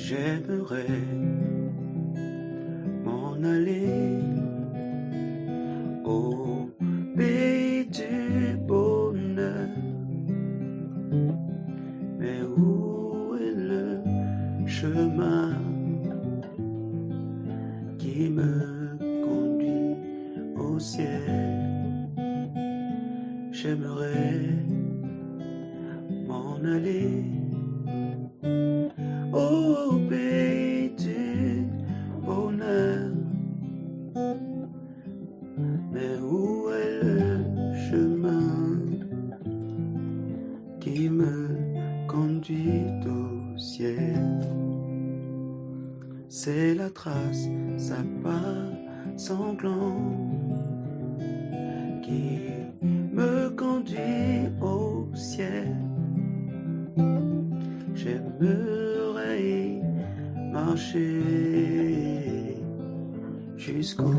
J'aimerais m'en aller au pays du bonheur. Mais où est le chemin qui me conduit au ciel? J'aimerais m'en aller au pays du bonheur. Mais où est le chemin qui me conduit au ciel? C'est la trace, sa pas sanglant qui me conduit au ciel. J'aimerais y marcher jusqu'au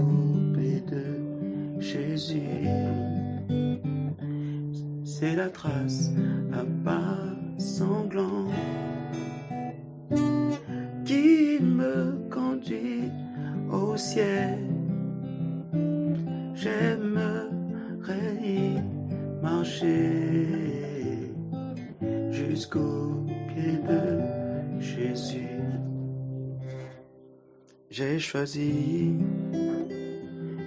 pied de Jésus. C'est la trace à pas sanglant qui me conduit au ciel. J'aimerais y marcher jusqu'au pied de Jésus. J'ai choisi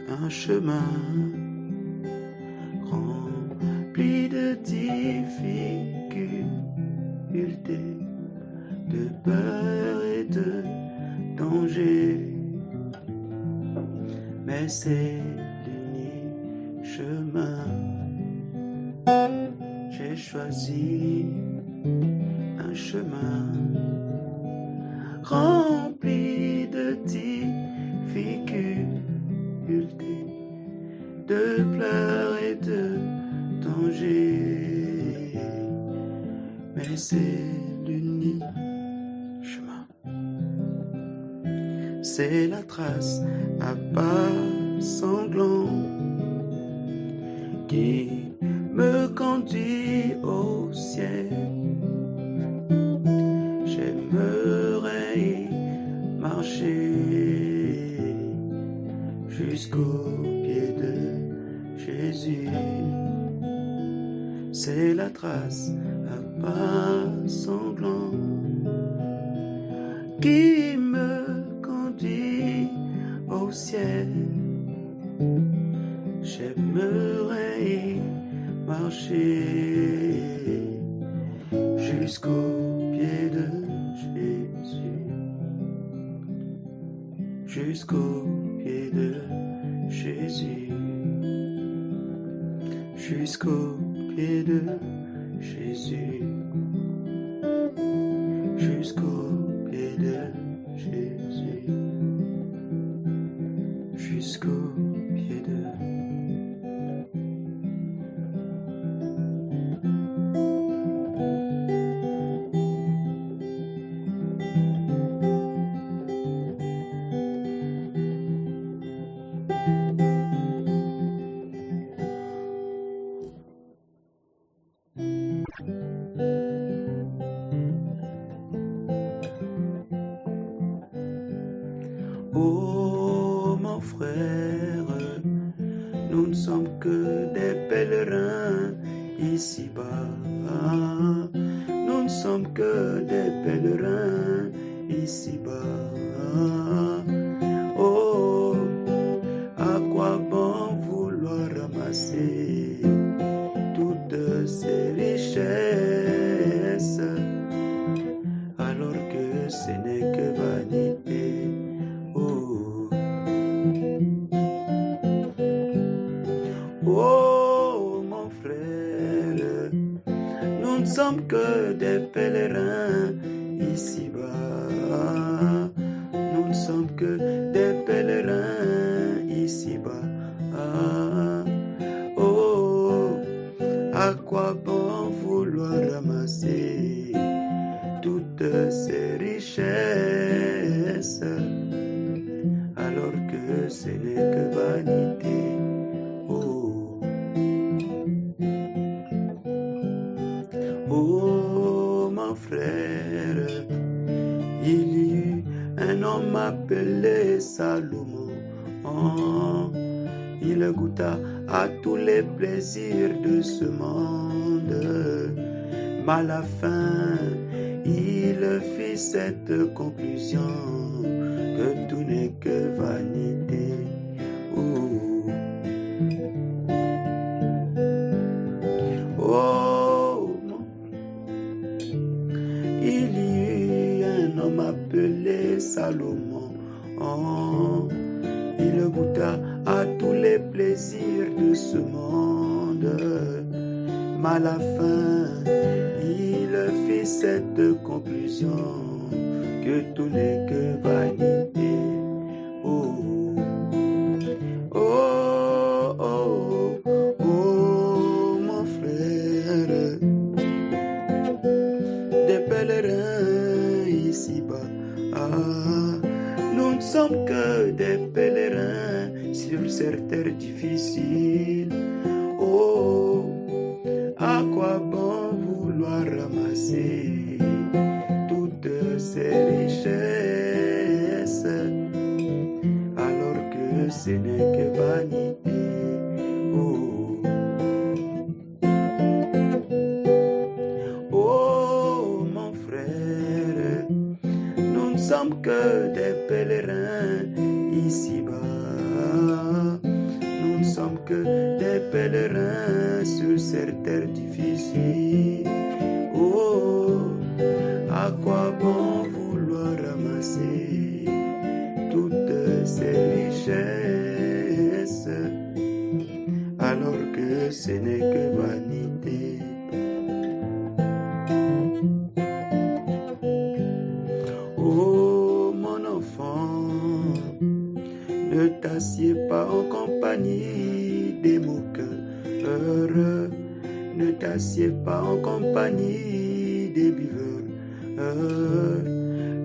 un chemin rempli de difficultés, de peur et de danger. Mais c'est l'unique chemin. J'ai choisi un chemin rempli de difficultés, de pleurs et de danger. Mais c'est l'unique chemin. C'est la trace à pas sanglants qui me conduit au ciel. J'aimerais y marcher jusqu'au pied de Jésus. C'est la trace à pas sanglants qui me conduit au ciel. J'aimerais y marcher jusqu'au pied de Jésus, jusqu'au pied de Jésus, jusqu'au pied de Jésus, jusqu'au pied de Jésus, jusqu'au pied de Oh mon frère, nous ne sommes que des pèlerins ici-bas. Nous ne sommes que des pèlerins ici-bas. Oh, à quoi bon vouloir ramasser toutes ces richesses alors que ce n'est que vanité? Oh mon frère, nous ne sommes que des pèlerins ici-bas. Nous ne sommes que des pèlerins ici-bas. Oh, à quoi bon vouloir ramasser toutes ces richesses alors que ce n'est que vanité? Oh mon frère, il y un homme appelé Salomon. Oh, il goûta à tous les plaisirs de ce monde. Mais à la fin, il fit cette conclusion que tout n'est que vanité. Oh, il y eut un homme appelé Salomon. Oh, il goûta à tous les plaisirs de ce monde. Mais à la fin, il fit cette conclusion que tout n'est que vanité. Oh, oh, oh, oh, mon frère, des pèlerins ici-bas. Ah, nous ne sommes que des pèlerins sur cette terre difficile. Oh, à quoi bon vouloir ramasser toutes ces richesses alors que ce n'est que vanité. Oh, oh mon frère, nous ne sommes que des pèlerins ici-bas. Nous ne sommes que des pèlerins sur cette terre difficile. Oh, à quoi bon vouloir ramasser toutes ces richesses alors que ce n'est que vanité. Oh mon enfant, ne t'assieds pas en compagnie des moqueurs, ne t'assieds pas en compagnie des buveurs,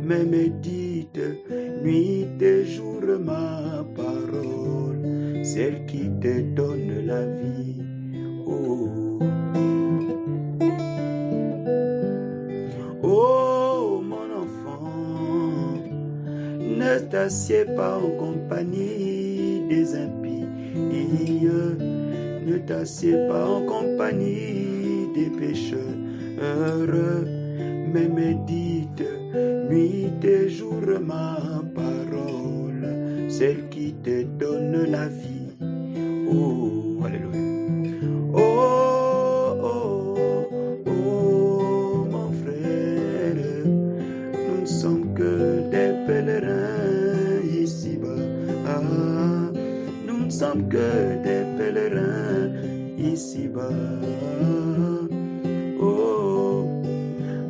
mais médite nuit et jour ma parole, celle qui te donne la vie. Oh, oh mon enfant, ne t'assieds pas en compagnie des impies, ne t'assieds pas en compagnie des pécheurs, mais médite nuit et jour ma parole, celle qui te donne la vie. Oh, alléluia. Oh, oh, oh, mon frère, nous ne sommes que des pèlerins ici-bas. Ah, nous ne sommes que des pèlerins ici-bas. Oh,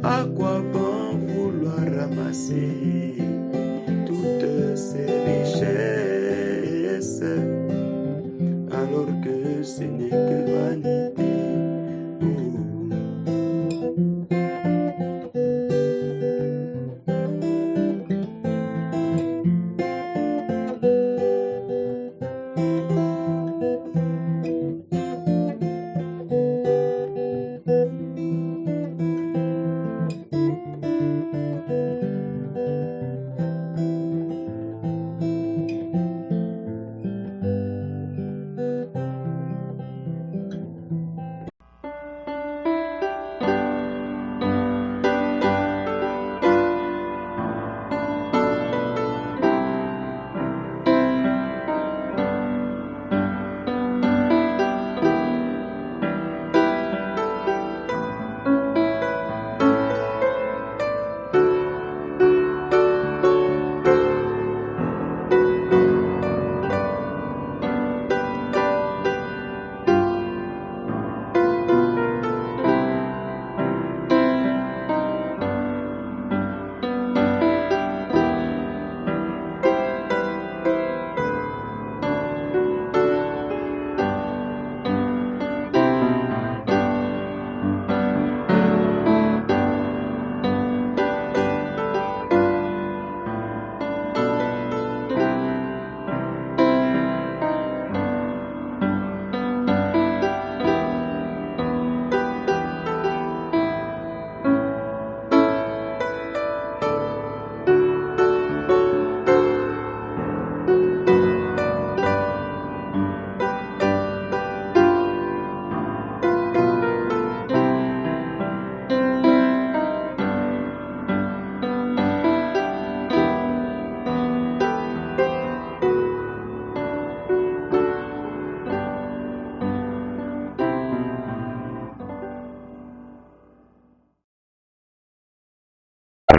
à quoi bon vouloir ramasser toutes ces richesses alors que ce n'est que vanité.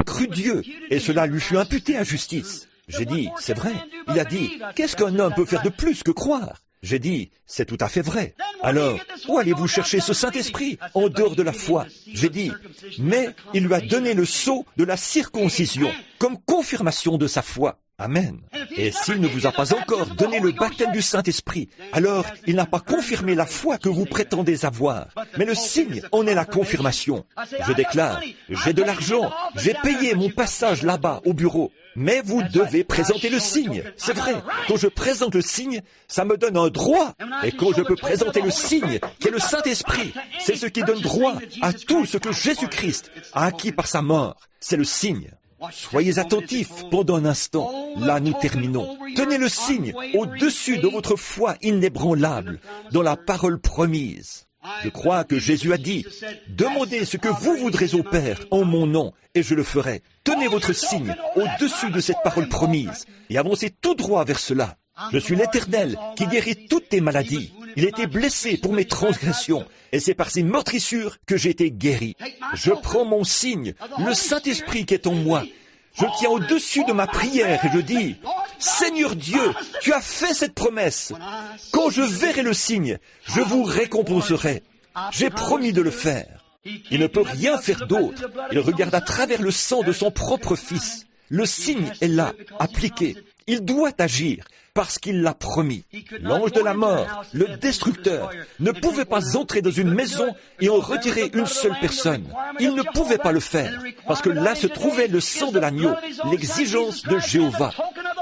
cru Dieu, et cela lui fut imputé à justice. J'ai dit, c'est vrai. Il a dit, qu'est-ce qu'un homme peut faire de plus que croire? J'ai dit, c'est tout à fait vrai. Alors, où allez-vous chercher ce Saint-Esprit en dehors de la foi? J'ai dit, mais il lui a donné le sceau de la circoncision comme confirmation de sa foi. Amen. Et s'il ne vous a pas encore donné le baptême du Saint-Esprit, alors il n'a pas confirmé la foi que vous prétendez avoir. Mais le signe en est la confirmation. Je déclare, j'ai de l'argent, j'ai payé mon passage là-bas au bureau. Mais vous devez présenter le signe. C'est vrai, quand je présente le signe, ça me donne un droit. Et quand je peux présenter le signe, qui est le Saint-Esprit, c'est ce qui donne droit à tout ce que Jésus-Christ a acquis par sa mort. C'est le signe. Soyez attentifs pendant un instant. Là, nous terminons. Tenez le signe au-dessus de votre foi inébranlable dans la parole promise. Je crois que Jésus a dit, « Demandez ce que vous voudrez au Père en mon nom, et je le ferai. » Tenez votre signe au-dessus de cette parole promise et avancez tout droit vers cela. Je suis l'Éternel qui guérit toutes tes maladies. Il a été blessé pour mes transgressions, et c'est par ses meurtrissures que j'ai été guéri. Je prends mon signe, le Saint-Esprit qui est en moi. Je tiens au-dessus de ma prière et je dis, « Seigneur Dieu, tu as fait cette promesse. Quand je verrai le signe, je vous récompenserai. J'ai promis de le faire. » Il ne peut rien faire d'autre. Il regarde à travers le sang de son propre Fils. Le signe est là, appliqué. Il doit agir parce qu'il l'a promis. L'ange de la mort, le destructeur, ne pouvait pas entrer dans une maison et en retirer une seule personne. Il ne pouvait pas le faire parce que là se trouvait le sang de l'agneau, l'exigence de Jéhovah.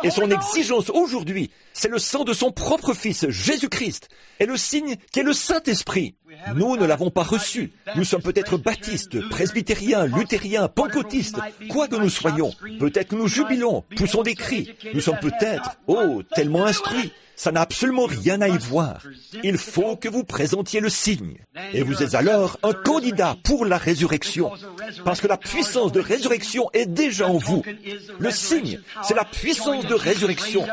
Et son exigence aujourd'hui, c'est le sang de son propre Fils, Jésus-Christ, et le signe qui est le Saint-Esprit. Nous ne l'avons pas reçu. Nous sommes peut-être baptistes, presbytériens, luthériens, pentecôtistes, quoi que nous soyons. Peut-être que nous jubilons, poussons des cris. Nous sommes peut-être, tellement instruits. Ça n'a absolument rien à y voir. Il faut que vous présentiez le signe. Et vous êtes alors un candidat pour la résurrection. Parce que la puissance de résurrection est déjà en vous. Le signe, c'est la puissance de résurrection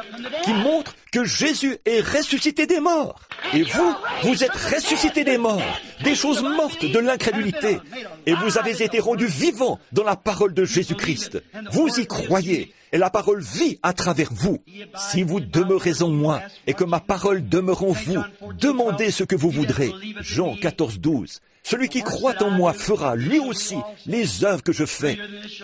qui montre que Jésus est ressuscité des morts. Et vous, vous êtes ressuscité des morts, des choses mortes de l'incrédulité. Et vous avez été rendus vivants dans la parole de Jésus-Christ. Vous y croyez. Et la parole vit à travers vous. Si vous demeurez en moi et que ma parole demeure en vous, demandez ce que vous voudrez. Jean 14, 12. Celui qui croit en moi fera lui aussi les œuvres que je fais.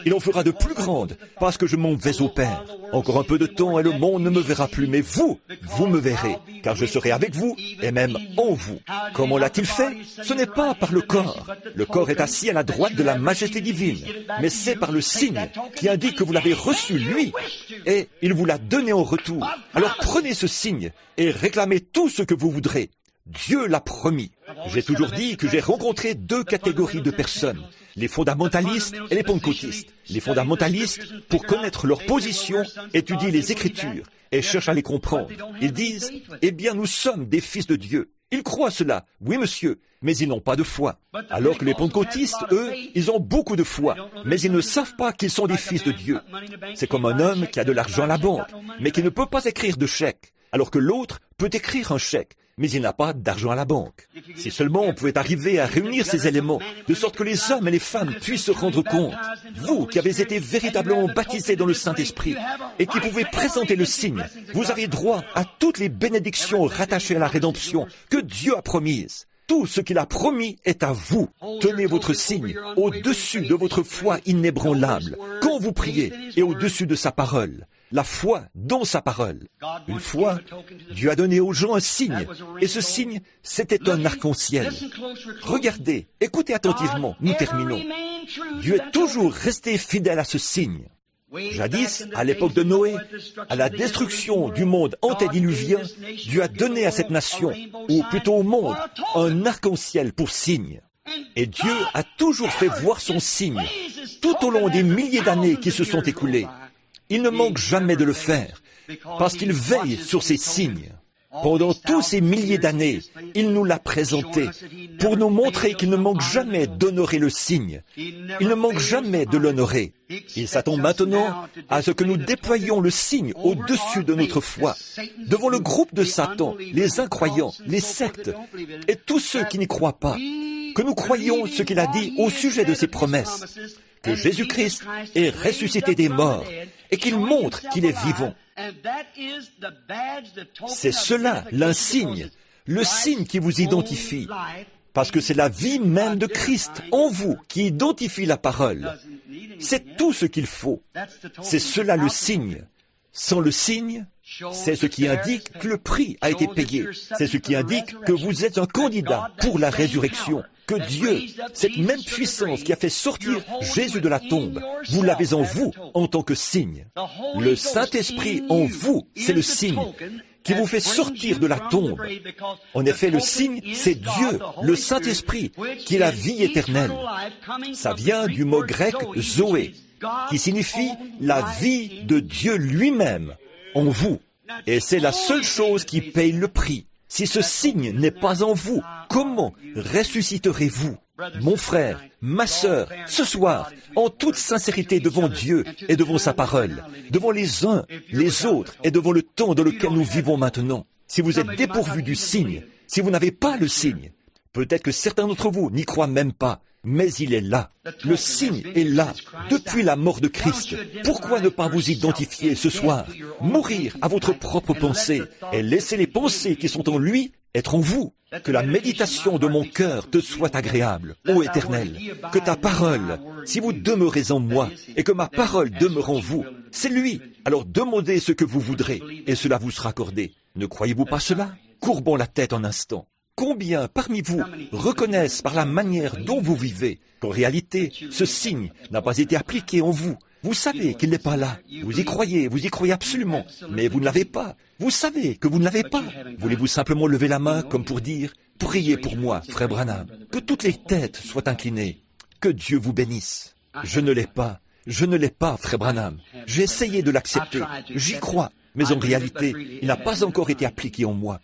Il en fera de plus grandes parce que je m'en vais au Père. Encore un peu de temps et le monde ne me verra plus, mais vous, vous me verrez, car je serai avec vous et même en vous. Comment l'a-t-il fait? Ce n'est pas par le corps. Le corps est assis à la droite de la majesté divine, mais c'est par le signe qui indique que vous l'avez reçu, lui, et il vous l'a donné en retour. Alors prenez ce signe et réclamez tout ce que vous voudrez. Dieu l'a promis. J'ai toujours dit que j'ai rencontré deux catégories de personnes, les fondamentalistes et les pentecôtistes. Les fondamentalistes, pour connaître leur position, étudient les Écritures et cherchent à les comprendre. Ils disent, eh bien nous sommes des fils de Dieu. Ils croient cela, oui monsieur, mais ils n'ont pas de foi. Alors que les pentecôtistes, eux, ils ont beaucoup de foi, mais ils ne savent pas qu'ils sont des fils de Dieu. C'est comme un homme qui a de l'argent à la banque, mais qui ne peut pas écrire de chèque, alors que l'autre peut écrire un chèque, mais il n'a pas d'argent à la banque. Si seulement on pouvait arriver à réunir ces éléments, de sorte que les hommes et les femmes puissent se rendre compte, vous qui avez été véritablement baptisés dans le Saint-Esprit et qui pouvez présenter le signe, vous avez droit à toutes les bénédictions rattachées à la rédemption que Dieu a promises. Tout ce qu'il a promis est à vous. Tenez votre signe au-dessus de votre foi inébranlable quand vous priez et au-dessus de sa parole. La foi dans sa parole. Une fois, Dieu a donné aux gens un signe, et ce signe, c'était un arc-en-ciel. Regardez, écoutez attentivement, nous terminons. Dieu est toujours resté fidèle à ce signe. Jadis, à l'époque de Noé, à la destruction du monde antédiluvien, Dieu a donné à cette nation, ou plutôt au monde, un arc-en-ciel pour signe. Et Dieu a toujours fait voir son signe, tout au long des milliers d'années qui se sont écoulées. Il ne manque jamais de le faire, parce qu'il veille sur ces signes. Pendant tous ces milliers d'années, il nous l'a présenté, pour nous montrer qu'il ne manque jamais d'honorer le signe. Il ne manque jamais de l'honorer. Il s'attend maintenant à ce que nous déployions le signe au-dessus de notre foi, devant le groupe de Satan, les incroyants, les sectes, et tous ceux qui n'y croient pas, que nous croyions ce qu'il a dit au sujet de ses promesses. que Jésus-Christ est ressuscité des morts et qu'il montre qu'il est vivant. C'est cela l'insigne, le signe qui vous identifie, parce que c'est la vie même de Christ en vous qui identifie la parole. C'est tout ce qu'il faut. C'est cela le signe. Sans le signe, c'est ce qui indique que le prix a été payé. C'est ce qui indique que vous êtes un candidat pour la résurrection. Que Dieu, cette même puissance qui a fait sortir Jésus de la tombe, vous l'avez en vous en tant que signe. Le Saint-Esprit en vous, c'est le signe qui vous fait sortir de la tombe. En effet, le signe, c'est Dieu, le Saint-Esprit, qui est la vie éternelle. Ça vient du mot grec « zoé », qui signifie la vie de Dieu lui-même en vous. Et c'est la seule chose qui paye le prix. Si ce signe n'est pas en vous, comment ressusciterez-vous? Mon frère, ma sœur, ce soir, en toute sincérité devant Dieu et devant sa parole, devant les uns, les autres et devant le temps dans lequel nous vivons maintenant, si vous êtes dépourvu du signe, si vous n'avez pas le signe, peut-être que certains d'entre vous n'y croient même pas, mais il est là. Le signe est là, depuis la mort de Christ. Pourquoi ne pas vous identifier ce soir, mourir à votre propre pensée et laisser les pensées qui sont en lui être en vous? Que la méditation de mon cœur te soit agréable, ô Éternel. Que ta parole, si vous demeurez en moi et que ma parole demeure en vous, c'est lui. Alors demandez ce que vous voudrez et cela vous sera accordé. Ne croyez-vous pas cela? Courbons la tête un instant. Combien parmi vous reconnaissent par la manière dont vous vivez qu'en réalité, ce signe n'a pas été appliqué en vous? Vous savez qu'il n'est pas là. Vous y croyez absolument, mais vous ne l'avez pas. Vous savez que vous ne l'avez pas. Voulez-vous simplement lever la main comme pour dire « Priez pour moi, frère Branham, que toutes les têtes soient inclinées. Que Dieu vous bénisse. » Je ne l'ai pas. Je ne l'ai pas, frère Branham. J'ai essayé de l'accepter. J'y crois, mais en réalité, il n'a pas encore été appliqué en moi.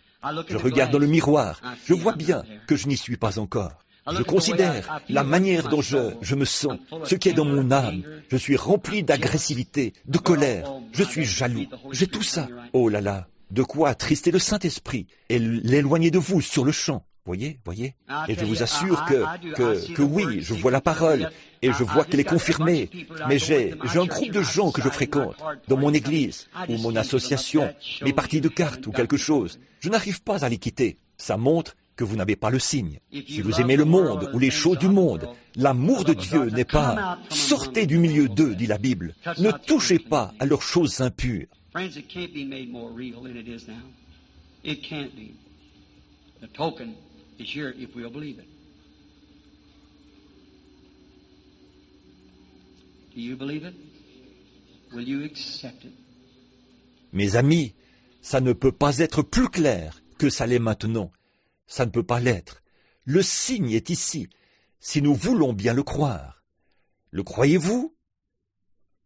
Je regarde dans le miroir, je vois bien que je n'y suis pas encore. Je considère la manière dont je me sens, ce qui est dans mon âme. Je suis rempli d'agressivité, de colère, je suis jaloux. J'ai tout ça. Oh là là, de quoi attrister le Saint-Esprit et l'éloigner de vous sur le champ. Voyez. Et je vous assure que oui, je vois la parole et je vois qu'elle est confirmée. Mais j'ai un groupe de gens que je fréquente dans mon église ou mon association, mes parties de cartes ou quelque chose. Je n'arrive pas à les quitter. Ça montre que vous n'avez pas le signe. Si vous aimez le monde ou les choses du monde, l'amour de Dieu n'est pas « sortez du milieu d'eux », dit la Bible. Ne touchez pas à leurs choses impures. Mes amis, ça ne peut pas être plus clair que ça l'est maintenant. Ça ne peut pas l'être. Le signe est ici, si nous voulons bien le croire. Le croyez-vous?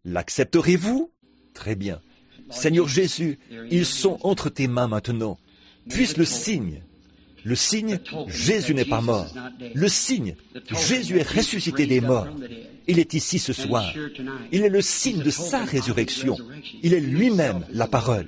L'accepterez-vous? Très bien. Seigneur Jésus, ils sont entre tes mains maintenant. Puisse le signe, Jésus n'est pas mort. Le signe, Jésus est ressuscité des morts. Il est ici ce soir. Il est le signe de sa résurrection. Il est lui-même la parole.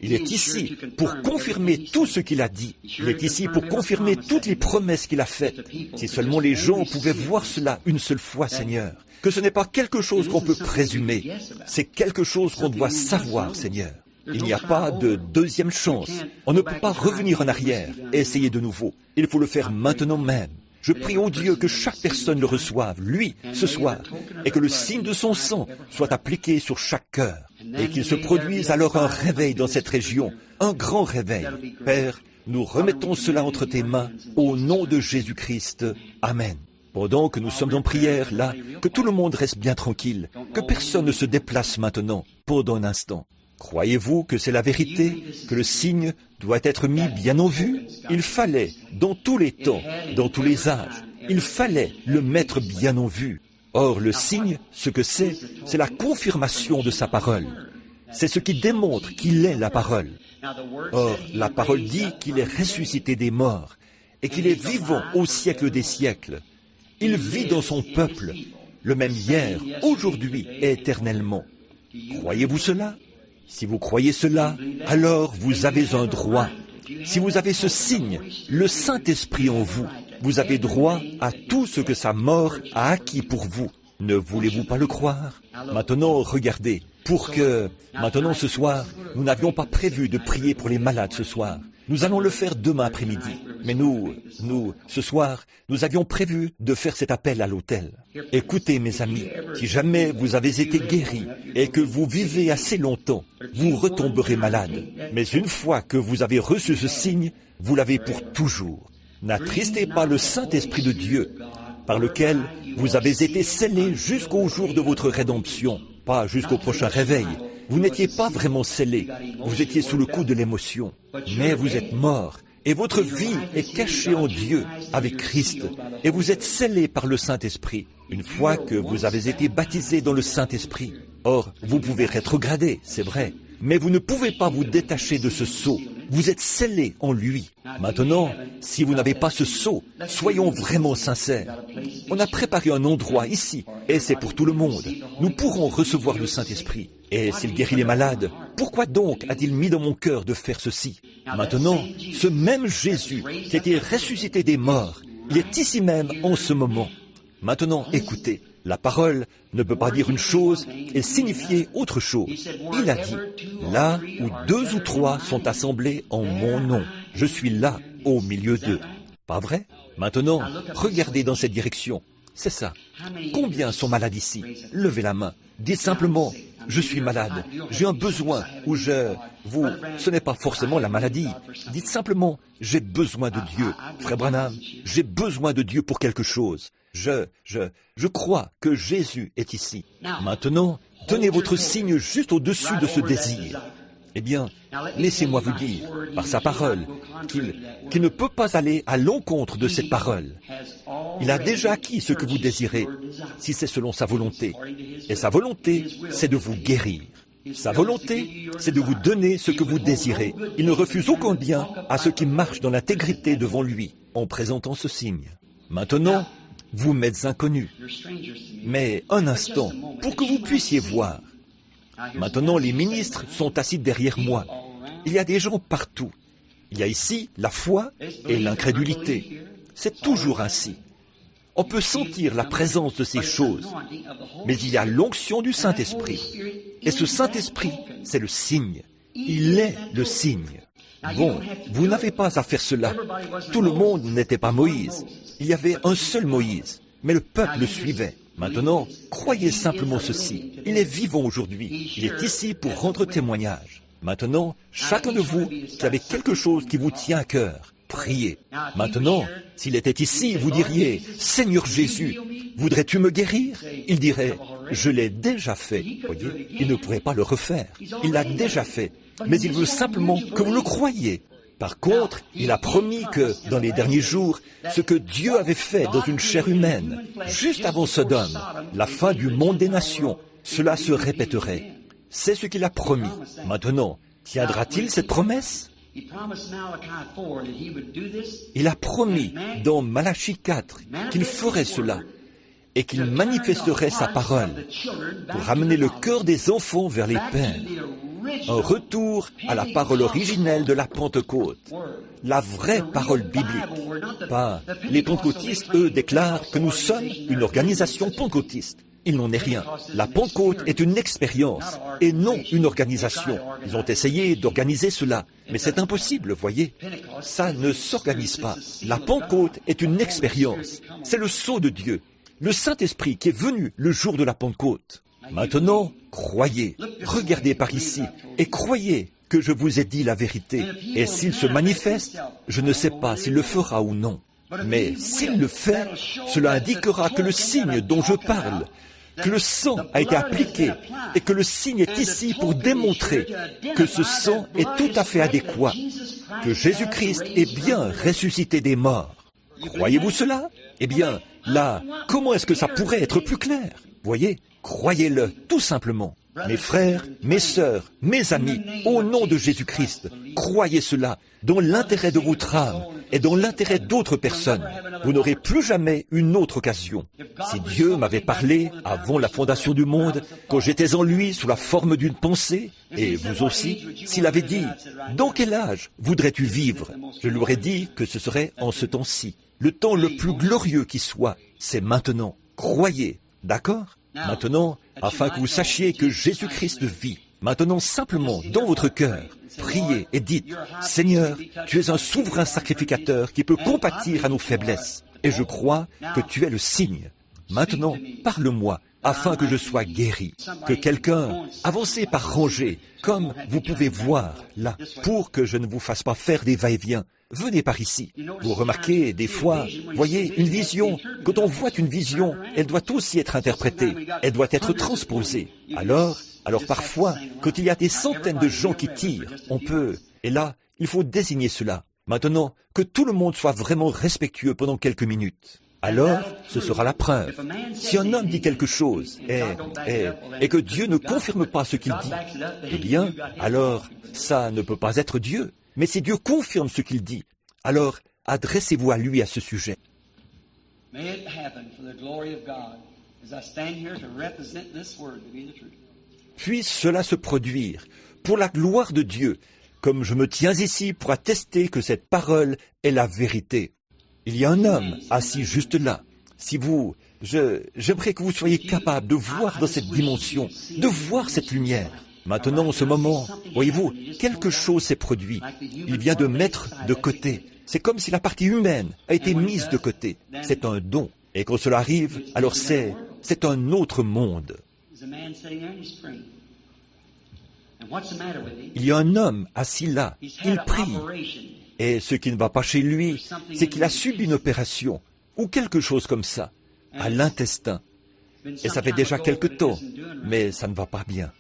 Il est ici pour confirmer tout ce qu'il a dit. Il est ici pour confirmer toutes les promesses qu'il a faites. Si seulement les gens pouvaient voir cela une seule fois, Seigneur. Que ce n'est pas quelque chose qu'on peut présumer. C'est quelque chose qu'on doit savoir, Seigneur. Il n'y a pas de deuxième chance. On ne peut pas revenir en arrière et essayer de nouveau. Il faut le faire maintenant même. Je prie au Dieu que chaque personne le reçoive, lui, ce soir, et que le signe de son sang soit appliqué sur chaque cœur, et qu'il se produise alors un réveil dans cette région, un grand réveil. Père, nous remettons cela entre tes mains, au nom de Jésus-Christ. Amen. Pendant que nous sommes en prière, là, que tout le monde reste bien tranquille, que personne ne se déplace maintenant, pendant un instant. Croyez-vous que c'est la vérité, que le signe doit être mis bien en vue? Il fallait, dans tous les temps, dans tous les âges, il fallait le mettre bien en vue. Or, le signe, ce que c'est la confirmation de sa parole. C'est ce qui démontre qu'il est la parole. Or, la parole dit qu'il est ressuscité des morts et qu'il est vivant au siècle des siècles. Il vit dans son peuple, le même hier, aujourd'hui et éternellement. Croyez-vous cela? Si vous croyez cela, alors vous avez un droit. Si vous avez ce signe, le Saint-Esprit en vous, vous avez droit à tout ce que sa mort a acquis pour vous. Ne voulez-vous pas le croire? Maintenant, regardez, Maintenant, ce soir, nous n'avions pas prévu de prier pour les malades ce soir. Nous allons le faire demain après-midi. Mais ce soir, nous avions prévu de faire cet appel à l'hôtel. Écoutez, mes amis, si jamais vous avez été guéris et que vous vivez assez longtemps, vous retomberez malade. Mais une fois que vous avez reçu ce signe, vous l'avez pour toujours. N'attristez pas le Saint-Esprit de Dieu, par lequel vous avez été scellés jusqu'au jour de votre rédemption, pas jusqu'au prochain réveil. Vous n'étiez pas vraiment scellés, vous étiez sous le coup de l'émotion, mais vous êtes morts, et votre vie est cachée en Dieu avec Christ, et vous êtes scellés par le Saint-Esprit, une fois que vous avez été baptisés dans le Saint-Esprit. Or, vous pouvez rétrograder, c'est vrai, mais vous ne pouvez pas vous détacher de ce sceau. Vous êtes scellés en lui. Maintenant, si vous n'avez pas ce sceau, soyons vraiment sincères. On a préparé un endroit ici, et c'est pour tout le monde. Nous pourrons recevoir le Saint-Esprit. Et s'il guérit les malades, pourquoi donc a-t-il mis dans mon cœur de faire ceci? Maintenant, ce même Jésus qui a été ressuscité des morts, il est ici même en ce moment. Maintenant, écoutez, la parole ne peut pas dire une chose et signifier autre chose. Il a dit, là où 2 ou 3 sont assemblés en mon nom, je suis là, au milieu d'eux. Pas vrai? Maintenant, regardez dans cette direction. C'est ça. Combien sont malades ici? Levez la main. Dites simplement, je suis malade, j'ai un besoin, ou ce n'est pas forcément la maladie. Dites simplement, j'ai besoin de Dieu. Frère Branham, j'ai besoin de Dieu pour quelque chose. Je crois que Jésus est ici. Maintenant, tenez votre signe juste au-dessus de ce désir. Eh bien, laissez-moi vous dire, par sa parole, qu'il ne peut pas aller à l'encontre de cette parole. Il a déjà acquis ce que vous désirez, si c'est selon sa volonté. Et sa volonté, c'est de vous guérir. Sa volonté, c'est de vous donner ce que vous désirez. Il ne refuse aucun bien à ceux qui marchent dans l'intégrité devant lui, en présentant ce signe. Maintenant, vous m'êtes inconnus. Mais un instant, pour que vous puissiez voir. Maintenant, les ministres sont assis derrière moi. Il y a des gens partout. Il y a ici la foi et l'incrédulité. C'est toujours ainsi. On peut sentir la présence de ces choses, mais il y a l'onction du Saint-Esprit. Et ce Saint-Esprit, c'est le signe. Il est le signe. Bon, vous n'avez pas à faire cela. Tout le monde n'était pas Moïse. Il y avait un seul Moïse, mais le peuple le suivait. Maintenant, croyez simplement ceci. Il est vivant aujourd'hui. Il est ici pour rendre témoignage. Maintenant, chacun de vous qui avez quelque chose qui vous tient à cœur, priez. Maintenant, s'il était ici, vous diriez, « Seigneur Jésus, voudrais-tu me guérir ?» Il dirait, « Je l'ai déjà fait. » Voyez, il ne pourrait pas le refaire. Il l'a déjà fait. Mais il veut simplement que vous le croyiez. Par contre, il a promis que, dans les derniers jours, ce que Dieu avait fait dans une chair humaine, juste avant Sodome, la fin du monde des nations, cela se répéterait. C'est ce qu'il a promis. Maintenant, tiendra-t-il cette promesse? Il a promis dans Malachie 4 qu'il ferait cela et qu'il manifesterait sa parole pour ramener le cœur des enfants vers les pères. Un retour à la parole originelle de la Pentecôte, la vraie parole biblique. Pas les pentecôtistes, eux, déclarent que nous sommes une organisation pentecôtiste. Il n'en est rien. La Pentecôte est une expérience et non une organisation. Ils ont essayé d'organiser cela, mais c'est impossible, voyez. Ça ne s'organise pas. La Pentecôte est une expérience. C'est le sceau de Dieu, le Saint-Esprit qui est venu le jour de la Pentecôte. Maintenant, croyez, regardez par ici et croyez que je vous ai dit la vérité. Et s'il se manifeste, je ne sais pas s'il le fera ou non. Mais s'il le fait, cela indiquera que le signe dont je parle, que le sang a été appliqué et que le signe est ici pour démontrer que ce sang est tout à fait adéquat, que Jésus-Christ est bien ressuscité des morts. Croyez-vous cela? Eh bien, là, comment est-ce que ça pourrait être plus clair? Voyez, croyez-le, tout simplement. Mes frères, mes sœurs, mes amis, au nom de Jésus-Christ, croyez cela dans l'intérêt de votre âme et dans l'intérêt d'autres personnes. Vous n'aurez plus jamais une autre occasion. Si Dieu m'avait parlé avant la fondation du monde, quand j'étais en lui sous la forme d'une pensée, et vous aussi, s'il avait dit « Dans quel âge voudrais-tu vivre ?» Je lui aurais dit que ce serait en ce temps-ci. Le temps le plus glorieux qui soit, c'est maintenant. Croyez. D'accord? Maintenant, afin que vous sachiez que Jésus-Christ vit, maintenant simplement dans votre cœur, priez et dites, « Seigneur, tu es un souverain sacrificateur qui peut compatir à nos faiblesses, et je crois que tu es le signe. Maintenant, parle-moi, afin que je sois guéri. Que quelqu'un, avancez par rangée, comme vous pouvez voir là, pour que je ne vous fasse pas faire des va-et-vient. Venez par ici. Vous remarquez, des fois, voyez, une vision, quand on voit une vision, elle doit aussi être interprétée, elle doit être transposée. Alors parfois, quand il y a des centaines de gens qui tirent, on peut, et là, il faut désigner cela. Maintenant, que tout le monde soit vraiment respectueux pendant quelques minutes. Alors, ce sera la preuve. Si un homme dit quelque chose et que Dieu ne confirme pas ce qu'il dit, eh bien, alors, ça ne peut pas être Dieu. Mais si Dieu confirme ce qu'il dit, alors adressez-vous à lui à ce sujet. Puisse cela se produire pour la gloire de Dieu, comme je me tiens ici pour attester que cette parole est la vérité. Il y a un homme assis juste là. Si vous, j'aimerais que vous soyez capable de voir dans cette dimension, de voir cette lumière. Maintenant, en ce moment, voyez-vous, quelque chose s'est produit. Il vient de mettre de côté. C'est comme si la partie humaine a été mise de côté. C'est un don. Et quand cela arrive, alors c'est un autre monde. Il y a un homme assis là. Il prie. Et ce qui ne va pas chez lui, c'est qu'il a subi une opération, ou quelque chose comme ça, à l'intestin. Et ça fait déjà quelque temps, mais ça ne va pas bien.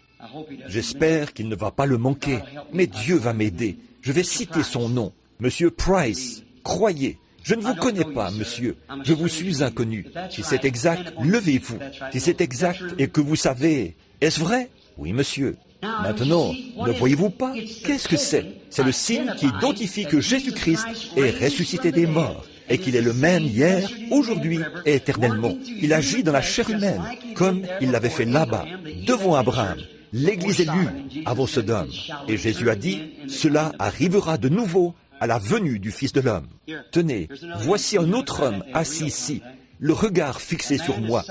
J'espère qu'il ne va pas le manquer, mais Dieu va m'aider. Je vais citer son nom. Monsieur Price, croyez. Je ne vous connais pas, monsieur. Je vous suis inconnu. Si c'est exact, levez-vous. Si c'est exact et que vous savez, est-ce vrai? Oui, monsieur. Maintenant, ne voyez-vous pas? Qu'est-ce que c'est? C'est le signe qui identifie que Jésus-Christ est ressuscité des morts et qu'il est le même hier, aujourd'hui et éternellement. Il agit dans la chair humaine, comme il l'avait fait là-bas, devant Abraham, l'Église élue avant Sodome. Et Jésus a dit, cela arrivera de nouveau à la venue du Fils de l'homme. Tenez, voici un autre homme assis ici, le regard fixé sur moi,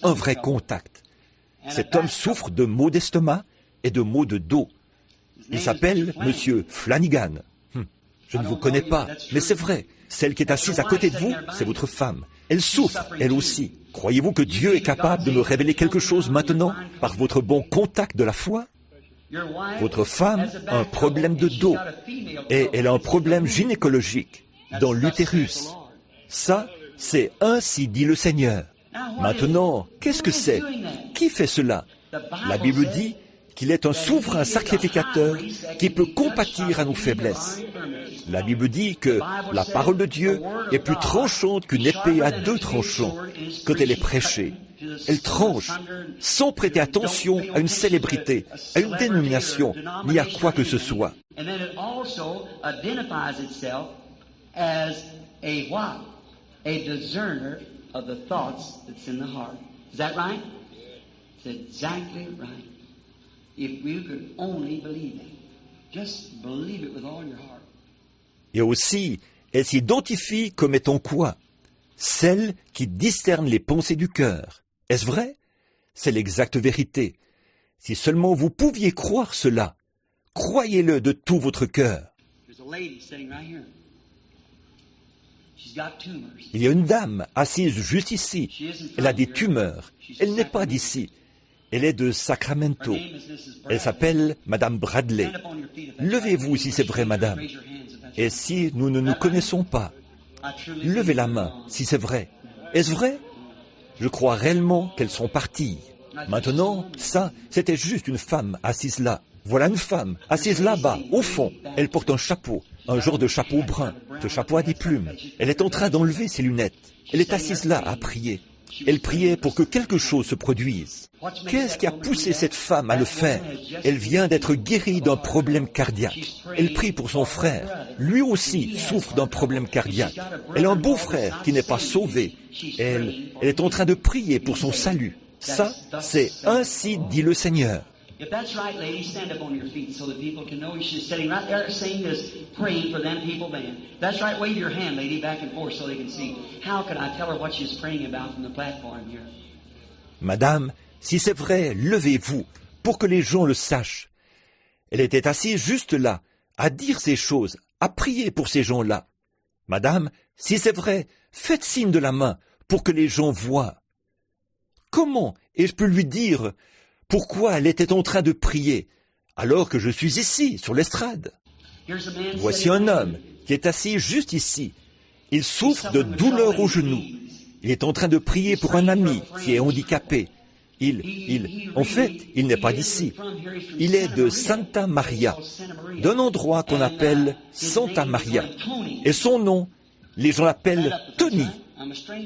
un vrai contact. Cet homme souffre de maux d'estomac et de maux de dos. Il s'appelle Monsieur Flanagan. Je ne vous connais pas, mais c'est vrai. Celle qui est assise à côté de vous, c'est votre femme. Elle souffre, elle aussi. Croyez-vous que Dieu est capable de me révéler quelque chose maintenant, par votre bon contact de la foi? Votre femme a un problème de dos, et elle a un problème gynécologique dans l'utérus. Ça, c'est ainsi dit le Seigneur. Maintenant, qu'est-ce que c'est? Qui fait cela? La Bible dit qu'il est un souverain sacrificateur qui peut compatir à nos faiblesses. La Bible dit que la parole de Dieu est plus tranchante qu'une épée à deux tranchants quand elle est prêchée. Elle tranche sans prêter attention à une célébrité, à une dénomination, ni à quoi que ce soit. Et aussi, elle s'identifie comme étant quoi? Celle qui discerne les pensées du cœur. Est-ce vrai? C'est l'exacte vérité. Si seulement vous pouviez croire cela, croyez-le de tout votre cœur. Il y a une dame assise juste ici. Elle a des tumeurs. Elle n'est pas d'ici. Elle est de Sacramento. Elle s'appelle Madame Bradley. Levez-vous si c'est vrai, madame. Et si nous ne nous connaissons pas, levez la main si c'est vrai. Est-ce vrai? Je crois réellement qu'elles sont parties. Maintenant, ça, c'était juste une femme assise là. Voilà une femme assise là-bas, au fond. Elle porte un chapeau, un genre de chapeau brun. Ce chapeau a des plumes. Elle est en train d'enlever ses lunettes. Elle est assise là à prier. Elle priait pour que quelque chose se produise. Qu'est-ce qui a poussé cette femme à le faire? Elle vient d'être guérie d'un problème cardiaque. Elle prie pour son frère. Lui aussi souffre d'un problème cardiaque. Elle a un beau-frère qui n'est pas sauvé. Elle est en train de prier pour son salut. Ça, c'est ainsi dit le Seigneur. If that's right, lady, stand up on your feet so that people can know she's sitting right there saying this, praying for them people then. That's right, wave your hand, lady, back and forth so they can see. How can I tell her what she's praying about from the platform here? Madame, si c'est vrai, levez-vous, pour que les gens le sachent. Elle était assise juste là, à dire ces choses, à prier pour ces gens-là. Madame, si c'est vrai, faites signe de la main, pour que les gens voient. Comment ai-je pu lui dire pourquoi elle était en train de prier, alors que je suis ici, sur l'estrade? Voici un homme qui est assis juste ici. Il souffre de douleur au genou. Il est en train de prier pour un ami qui est handicapé. En fait, il n'est pas d'ici. Il est de Santa Maria, d'un endroit qu'on appelle Santa Maria. Et son nom, les gens l'appellent Tony.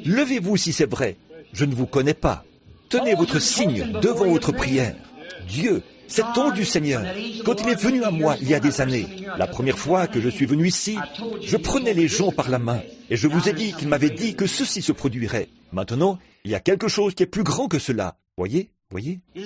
Levez-vous si c'est vrai. Je ne vous connais pas. Tenez votre signe devant votre prière. Dieu, c'est ton du Seigneur. Quand il est venu à moi il y a des années, la première fois que je suis venu ici, je prenais les gens par la main et je vous ai dit qu'il m'avait dit que ceci se produirait. Maintenant, il y a quelque chose qui est plus grand que cela. Voyez?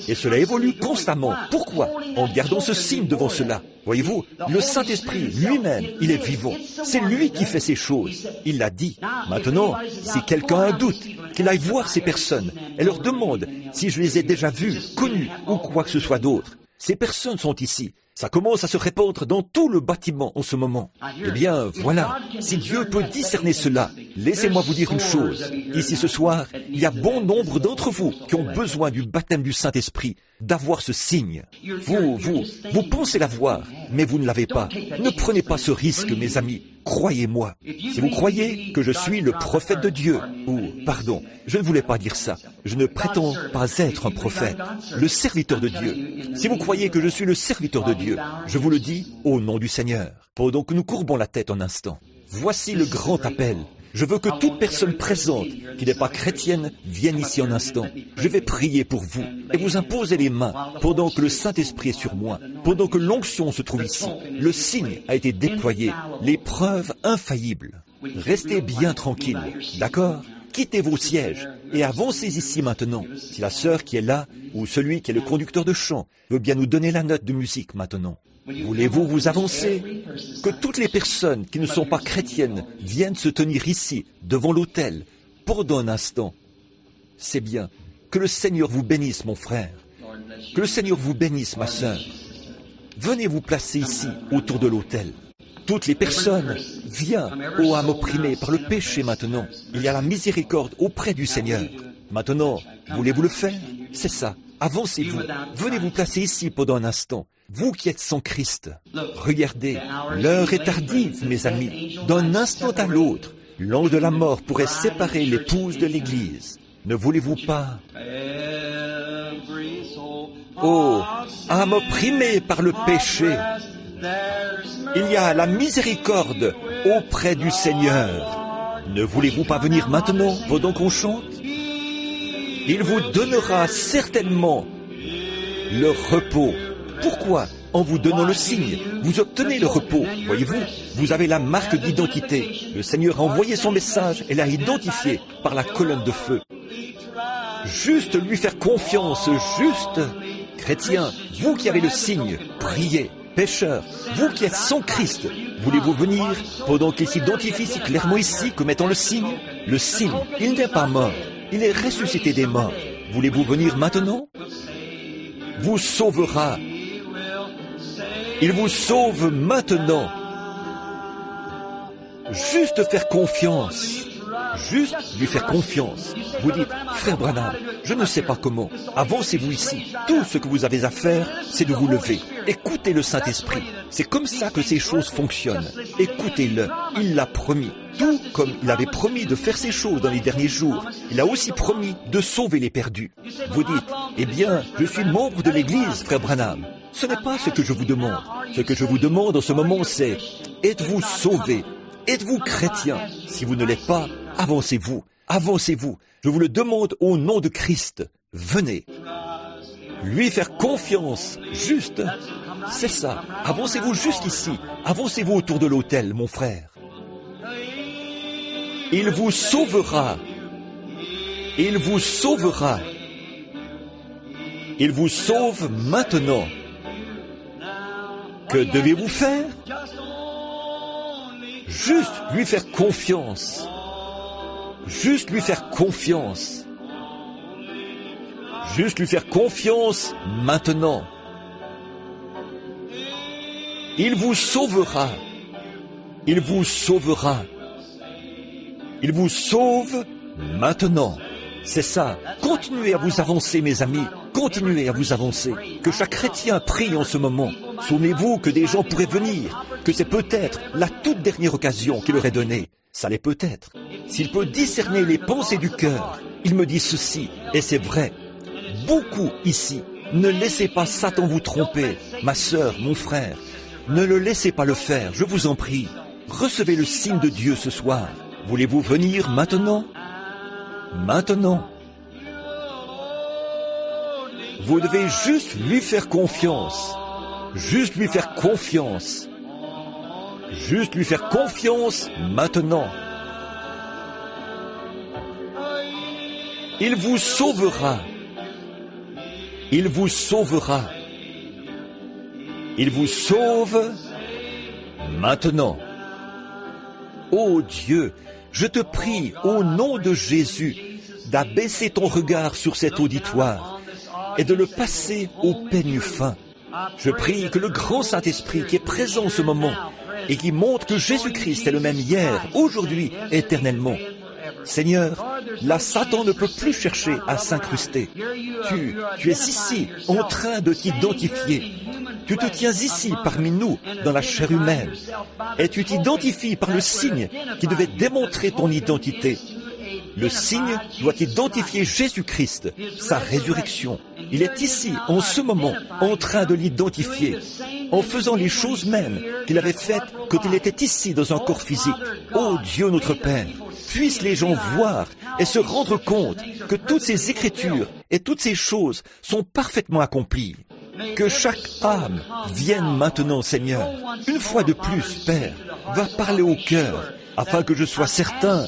Et cela évolue constamment. Pourquoi? En gardant ce signe devant cela. Voyez-vous, le Saint-Esprit lui-même, il est vivant. C'est lui qui fait ces choses. Il l'a dit. Maintenant, si quelqu'un a un doute, qu'il aille voir ces personnes et leur demande si je les ai déjà vues, connues ou quoi que ce soit d'autre. Ces personnes sont ici. Ça commence à se répandre dans tout le bâtiment en ce moment. Eh bien, voilà, si Dieu peut discerner cela, laissez-moi vous dire une chose. Ici ce soir, il y a bon nombre d'entre vous qui ont besoin du baptême du Saint-Esprit, d'avoir ce signe. Vous pensez l'avoir, mais vous ne l'avez pas. Ne prenez pas ce risque, mes amis. Croyez-moi. Si vous croyez que je suis le prophète de Dieu, pardon, je ne voulais pas dire ça. Je ne prétends pas être un prophète, le serviteur de Dieu. Si vous croyez que je suis le serviteur de Dieu, je vous le dis au nom du Seigneur. Pendant que nous courbons la tête un instant, voici le grand appel. Je veux que toute personne présente qui n'est pas chrétienne vienne ici un instant. Je vais prier pour vous et vous imposer les mains pendant que le Saint-Esprit est sur moi, pendant que l'onction se trouve ici. Le signe a été déployé, les preuves infaillibles. Restez bien tranquille, d'accord? Quittez vos sièges et avancez ici maintenant. Si la sœur qui est là ou celui qui est le conducteur de chant veut bien nous donner la note de musique maintenant. Voulez-vous vous avancer? Que toutes les personnes qui ne sont pas chrétiennes viennent se tenir ici, devant l'autel, pendant un instant. C'est bien. Que le Seigneur vous bénisse, mon frère. Que le Seigneur vous bénisse, ma sœur. Venez vous placer ici, autour de l'autel. Toutes les personnes, viens, ô âme opprimée par le péché maintenant. Il y a la miséricorde auprès du Seigneur. Maintenant, voulez-vous le faire? C'est ça. Avancez-vous. Venez vous placer ici pendant un instant. Vous qui êtes sans Christ, regardez, l'heure est tardive, mes amis. D'un instant à l'autre, l'ange de la mort pourrait séparer l'épouse de l'Église. Ne voulez-vous pas? Oh, âme opprimée par le péché, il y a la miséricorde auprès du Seigneur. Ne voulez-vous pas venir maintenant, pendant qu'on chante? Il vous donnera certainement le repos. Pourquoi? En vous donnant le signe, vous obtenez le repos. Voyez-vous, vous avez la marque d'identité. Le Seigneur a envoyé son message et l'a identifié par la colonne de feu. Juste lui faire confiance, juste. Chrétiens, vous qui avez le signe, priez. Pécheurs, vous qui êtes sans Christ, voulez-vous venir pendant qu'il s'identifie si clairement ici comme étant le signe? Le signe, il n'est pas mort, il est ressuscité des morts. Voulez-vous venir maintenant? Vous sauvera. Il vous sauve maintenant. Juste faire confiance. Juste lui faire confiance. Vous dites, frère Branham, je ne sais pas comment. Avancez-vous ici. Tout ce que vous avez à faire, c'est de vous lever. Écoutez le Saint-Esprit. C'est comme ça que ces choses fonctionnent. Écoutez-le. Il l'a promis. Tout comme il avait promis de faire ces choses dans les derniers jours, il a aussi promis de sauver les perdus. Vous dites, eh bien, je suis membre de l'Église, frère Branham. Ce n'est pas ce que je vous demande. Ce que je vous demande en ce moment, c'est, êtes-vous sauvé? Êtes-vous chrétien? Si vous ne l'êtes pas, avancez-vous. Avancez-vous. Je vous le demande au nom de Christ. Venez. Lui faire confiance. Juste. C'est ça. Avancez-vous juste ici. Avancez-vous autour de l'autel, mon frère. Il vous sauvera. Il vous sauvera. Il vous sauve maintenant. Que devez-vous faire? Juste lui faire confiance. Juste lui faire confiance. Juste lui faire confiance maintenant. Il vous sauvera. Il vous sauvera. Il vous sauve maintenant. C'est ça. Continuez à vous avancer, mes amis. Continuez à vous avancer. Que chaque chrétien prie en ce moment. Souvenez-vous que des gens pourraient venir, que c'est peut-être la toute dernière occasion qu'il aurait donnée. Ça l'est peut-être. S'il peut discerner les pensées du cœur, il me dit ceci, et c'est vrai. Beaucoup ici, ne laissez pas Satan vous tromper, ma sœur, mon frère. Ne le laissez pas le faire, je vous en prie. Recevez le signe de Dieu ce soir. Voulez-vous venir maintenant? Maintenant. Vous devez juste lui faire confiance. Juste lui faire confiance. Juste lui faire confiance maintenant. Il vous sauvera. Il vous sauvera. Il vous sauve maintenant. Ô Dieu, je te prie au nom de Jésus d'abaisser ton regard sur cet auditoire et de le passer au peigne fin. Je prie que le grand Saint-Esprit qui est présent en ce moment et qui montre que Jésus-Christ est le même hier, aujourd'hui, éternellement. Seigneur, là Satan ne peut plus chercher à s'incruster. Tu es ici en train de t'identifier. Tu te tiens ici parmi nous dans la chair humaine et tu t'identifies par le signe qui devait démontrer ton identité. Le signe doit identifier Jésus-Christ, sa résurrection. Il est ici, en ce moment, en train de l'identifier, en faisant les choses mêmes qu'il avait faites quand il était ici dans un corps physique. Ô Dieu notre Père, puissent les gens voir et se rendre compte que toutes ces écritures et toutes ces choses sont parfaitement accomplies. Que chaque âme vienne maintenant, Seigneur. Une fois de plus, Père, va parler au cœur, afin que je sois certain.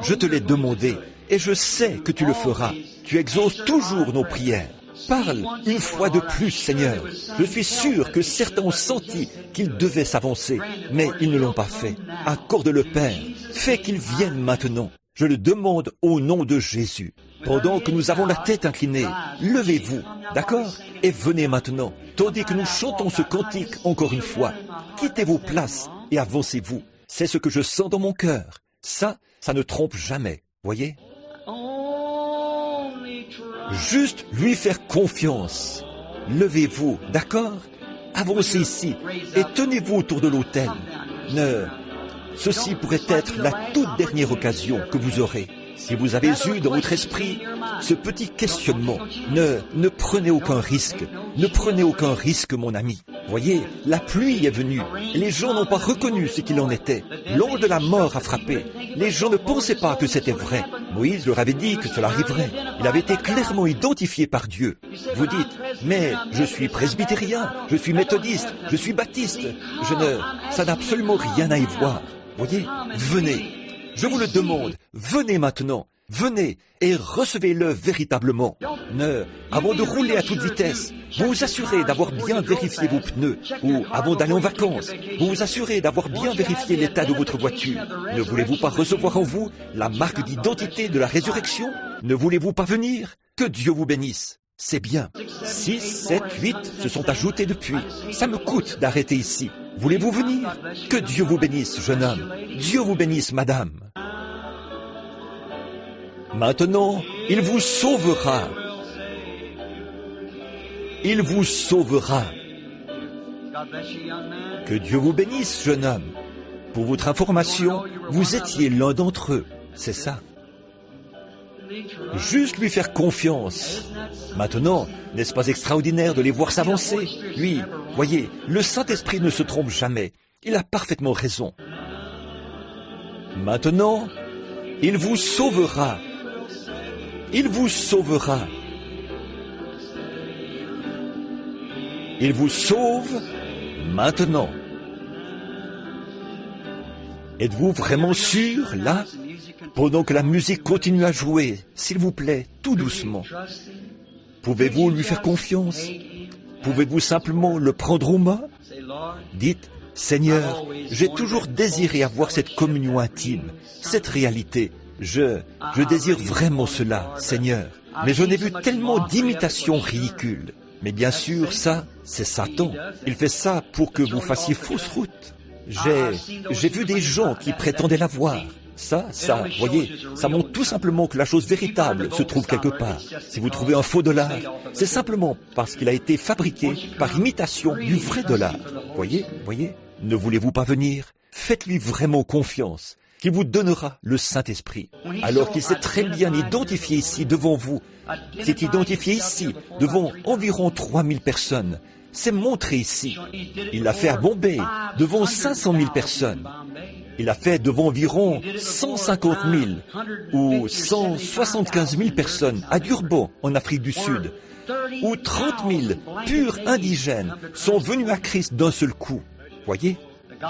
Je te l'ai demandé, et je sais que tu le feras. Tu exauces toujours nos prières. Parle une fois de plus, Seigneur. Je suis sûr que certains ont senti qu'ils devaient s'avancer, mais ils ne l'ont pas fait. Accorde-le, Père. Fais qu'ils viennent maintenant. Je le demande au nom de Jésus. Pendant que nous avons la tête inclinée, levez-vous, d'accord? Et venez maintenant, tandis que nous chantons ce cantique encore une fois. Quittez vos places et avancez-vous. C'est ce que je sens dans mon cœur. Ça ne trompe jamais, voyez? Juste lui faire confiance. Levez-vous, d'accord? Avancez ici et tenez-vous autour de l'autel. Ceci pourrait être la toute dernière occasion que vous aurez. Si vous avez eu dans votre esprit ce petit questionnement, ne prenez aucun risque. Ne prenez aucun risque, mon ami. Voyez, la pluie est venue. Les gens n'ont pas reconnu ce qu'il en était. L'ange de la mort a frappé. Les gens ne pensaient pas que c'était vrai. Moïse leur avait dit que cela arriverait. Il avait été clairement identifié par Dieu. Vous dites, mais je suis presbytérien, je suis méthodiste, je suis baptiste. Ça n'a absolument rien à y voir. Voyez, venez. Je vous le demande, venez maintenant, venez et recevez-le véritablement. Avant de rouler à toute vitesse, vous vous assurez d'avoir bien vérifié vos pneus, ou avant d'aller en vacances, vous vous assurez d'avoir bien vérifié l'état de votre voiture. Ne voulez-vous pas recevoir en vous la marque d'identité de la résurrection? Ne voulez-vous pas venir? Que Dieu vous bénisse. C'est bien. 6, 7, 8 se sont ajoutés depuis. Ça me coûte d'arrêter ici. Voulez-vous venir? Que Dieu vous bénisse, jeune homme. Dieu vous bénisse, madame. Maintenant, il vous sauvera. Il vous sauvera. Que Dieu vous bénisse, jeune homme. Pour votre information, vous étiez l'un d'entre eux. C'est ça. Juste lui faire confiance. Maintenant, n'est-ce pas extraordinaire de les voir s'avancer? Lui, voyez, le Saint-Esprit ne se trompe jamais. Il a parfaitement raison. Maintenant, il vous sauvera. Il vous sauvera. Il vous sauve maintenant. Êtes-vous vraiment sûr, là? Pendant que la musique continue à jouer, s'il vous plaît, tout doucement. Pouvez-vous lui faire confiance? Pouvez-vous simplement le prendre aux mains? Dites, Seigneur, j'ai toujours désiré avoir cette communion intime, cette réalité. Je désire vraiment cela, Seigneur. Mais j'en ai vu tellement d'imitations ridicules. Mais bien sûr, ça, c'est Satan. Il fait ça pour que vous fassiez fausse route. J'ai vu des gens qui prétendaient l'avoir. Ça, voyez, ça montre tout simplement que la chose véritable se trouve quelque part. Si vous trouvez un faux dollar, c'est simplement parce qu'il a été fabriqué par imitation du vrai dollar. Voyez, ne voulez-vous pas venir? Faites-lui vraiment confiance, qu'il vous donnera le Saint-Esprit. Alors qu'il s'est très bien identifié ici devant vous, s'est identifié ici devant environ 3000 personnes, s'est montré ici. Il l'a fait à Bombay, devant 500 000 personnes. Il l'a fait devant environ 150 000 ou 175 000 personnes à Durban, en Afrique du Sud, où 30 000 purs indigènes sont venus à Christ d'un seul coup. Voyez,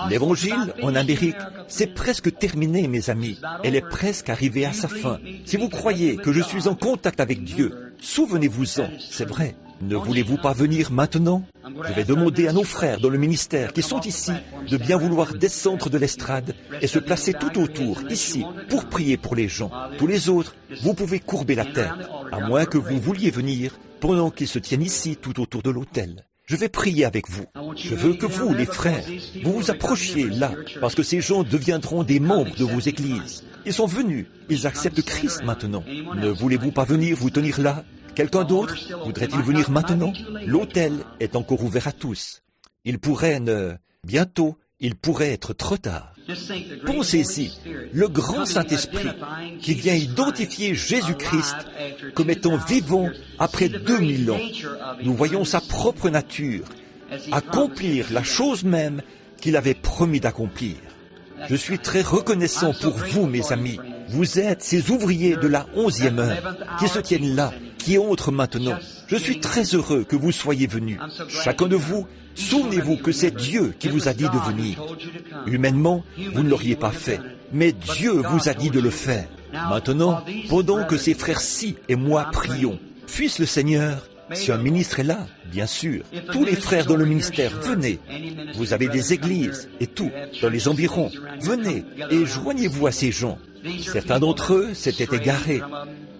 l'évangile en Amérique, c'est presque terminé, mes amis. Elle est presque arrivée à sa fin. Si vous croyez que je suis en contact avec Dieu, souvenez-vous-en, c'est vrai. Ne voulez-vous pas venir maintenant? Je vais demander à nos frères dans le ministère qui sont ici de bien vouloir descendre de l'estrade et se placer tout autour, ici, pour prier pour les gens. Tous les autres, vous pouvez courber la tête, à moins que vous vouliez venir pendant qu'ils se tiennent ici tout autour de l'autel. Je vais prier avec vous. Je veux que vous, les frères, vous vous approchiez là, parce que ces gens deviendront des membres de vos églises. Ils sont venus, ils acceptent Christ maintenant. Ne voulez-vous pas venir vous tenir là? Quelqu'un d'autre voudrait-il venir maintenant? L'autel est encore ouvert à tous. Bientôt, il pourrait être trop tard. Pensez-y, le grand Saint-Esprit qui vient identifier Jésus-Christ comme étant vivant après 2000 ans. Nous voyons sa propre nature accomplir la chose même qu'il avait promis d'accomplir. Je suis très reconnaissant pour vous, mes amis. Vous êtes ces ouvriers de la 11e heure qui se tiennent là, qui entrent maintenant. Je suis très heureux que vous soyez venus. Chacun de vous, souvenez-vous que c'est Dieu qui vous a dit de venir. Humainement, vous ne l'auriez pas fait, mais Dieu vous a dit de le faire. Maintenant, pendant que ces frères-ci et moi prions, puisse le Seigneur, si un ministre est là, bien sûr, tous les frères dans le ministère, venez. Vous avez des églises et tout, dans les environs. Venez et joignez-vous à ces gens. Certains d'entre eux s'étaient égarés.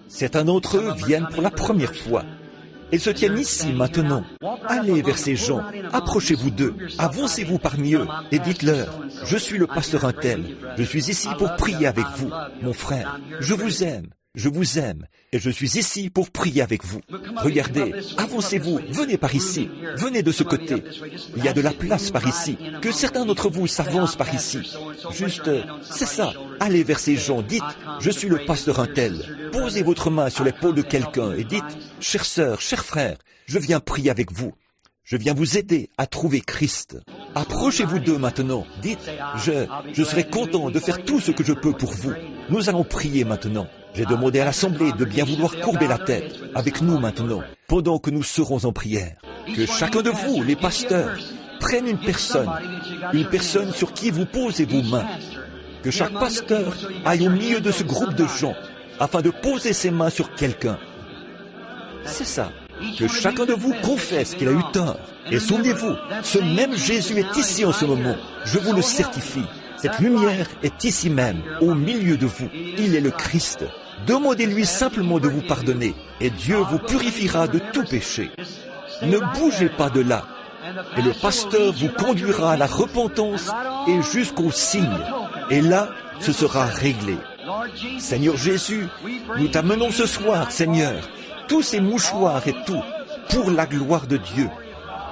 Certains d'entre eux viennent pour la première fois. Ils se tiennent ici maintenant. Allez vers ces gens, approchez-vous d'eux, avancez-vous parmi eux et dites-leur, je suis le pasteur untel, je suis ici pour prier avec vous, mon frère, je vous aime et je suis ici pour prier avec vous. Regardez, avancez-vous, venez par ici, venez de ce côté. Il y a de la place par ici, que certains d'entre vous s'avancent par ici. Juste, c'est ça, allez vers ces gens, dites, je suis le pasteur untel. Posez votre main sur l'épaule de quelqu'un et dites, chère sœur, cher frère, je viens prier avec vous. Je viens vous aider à trouver Christ. Approchez-vous d'eux maintenant. Dites, je serai content de faire tout ce que je peux pour vous. Nous allons prier maintenant. J'ai demandé à l'Assemblée de bien vouloir courber la tête avec nous maintenant, pendant que nous serons en prière. Que chacun de vous, les pasteurs, prenne une personne sur qui vous posez vos mains. Que chaque pasteur aille au milieu de ce groupe de gens, afin de poser ses mains sur quelqu'un. C'est ça. Que chacun de vous confesse qu'il a eu tort. Et souvenez-vous, ce même Jésus est ici en ce moment. Je vous le certifie. Cette lumière est ici même, au milieu de vous. Il est le Christ. Demandez-lui simplement de vous pardonner, et Dieu vous purifiera de tout péché. Ne bougez pas de là, et le pasteur vous conduira à la repentance et jusqu'au signe. Et là, ce sera réglé. Seigneur Jésus, nous t'amenons ce soir, Seigneur, tous ces mouchoirs et tout, pour la gloire de Dieu,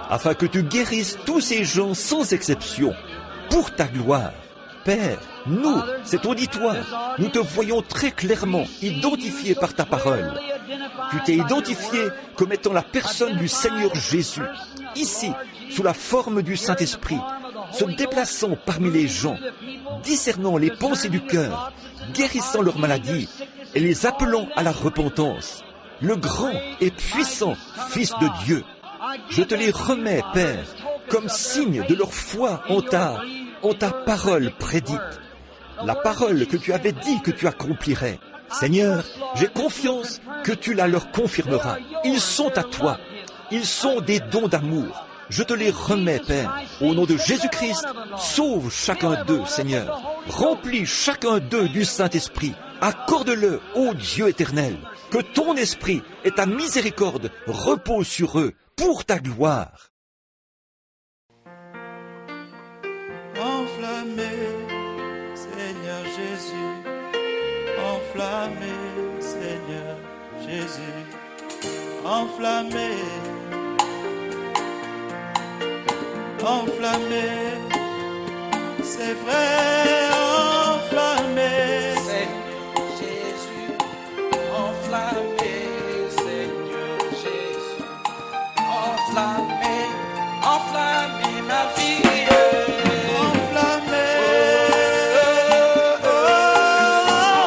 afin que tu guérisses tous ces gens sans exception, pour ta gloire. Père, nous, cet auditoire, nous te voyons très clairement identifié par ta parole. Tu t'es identifié comme étant la personne du Seigneur Jésus, ici, sous la forme du Saint-Esprit, se déplaçant parmi les gens, discernant les pensées du cœur, guérissant leurs maladies et les appelant à la repentance. Le grand et puissant Fils de Dieu. Je te les remets, Père, comme signe de leur foi en ta parole prédite, la parole que tu avais dit que tu accomplirais. Seigneur, j'ai confiance que tu la leur confirmeras. Ils sont à toi. Ils sont des dons d'amour. Je te les remets, Père. Au nom de Jésus-Christ, sauve chacun d'eux, Seigneur. Remplis chacun d'eux du Saint-Esprit. Accorde-le, ô Dieu éternel, que ton esprit et ta miséricorde reposent sur eux pour ta gloire. Enflammé, Seigneur Jésus, enflammé, Seigneur Jésus, enflammé, enflammé, c'est vrai, enflammé, Seigneur Jésus, enflammé, Seigneur Jésus, enflammé, enflammé ma vie. enflammé,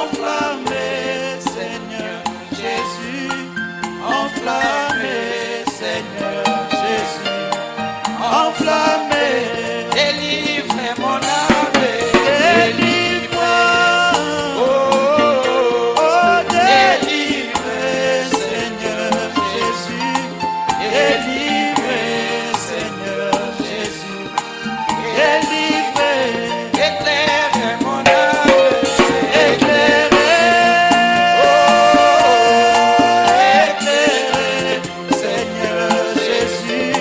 enflammé, Seigneur Jésus, enflammé, Seigneur Jésus, enflammé, Délivre mon âme. délivre, délivre, Seigneur Jésus, délivre, Seigneur Jésus, délivre, Éclaire mon âme. éclairez, Seigneur Jésus,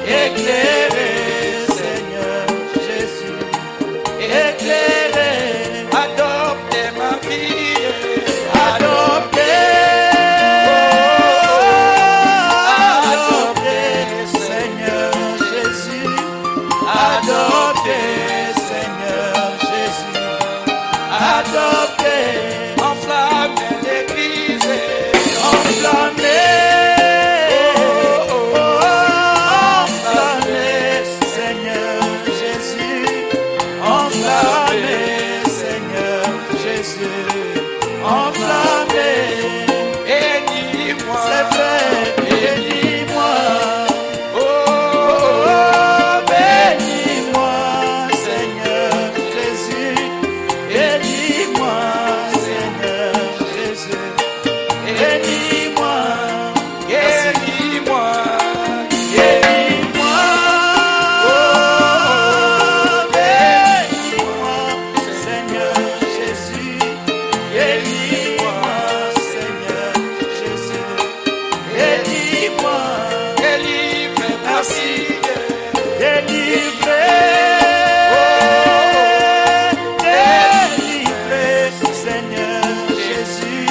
éclairez, Seigneur Jésus, éclairez, Adopte ma vie. adoptez, Seigneur Jésus, adoptez, Seigneur Jésus, adoptez, Enflamme l'église. enflammez, enflammez, Seigneur Jésus, enflammez, Seigneur Jésus, enflammez, Bénis-moi. c'est fait, bénis-moi, bénis-moi, Seigneur Jésus, bénis-moi, Seigneur Jésus, bénis-moi, Guéris-moi. bénis-moi, bénis-moi, Seigneur Jésus, bénis-moi, Seigneur Jésus, bénis-moi, Délivre ma vie. délivrez, délivrez, Seigneur Jésus,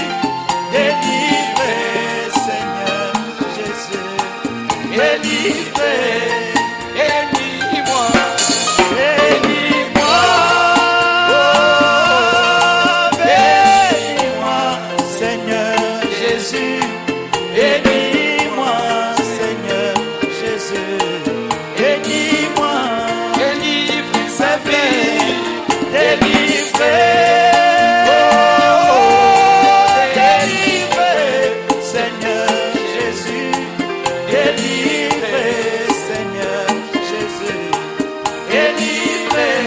délivrez, Seigneur Jésus, délivrez, Bénis-moi. bénis-moi, bénis-moi, Seigneur Jésus, bénis-moi, Seigneur Jésus, bénis-moi, Délivre sa c'est vie. fait, délivrez, délivrez, Seigneur Jésus, délivrez, Seigneur Jésus, délivrez.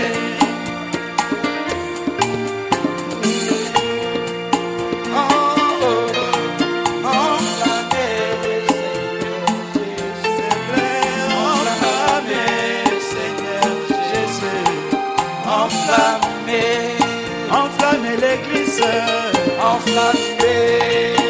Enflammé, Seigneur Jésus. C'est vrai, enflammé, Seigneur Jésus, Enflammé, enflammez l'église, enflammé.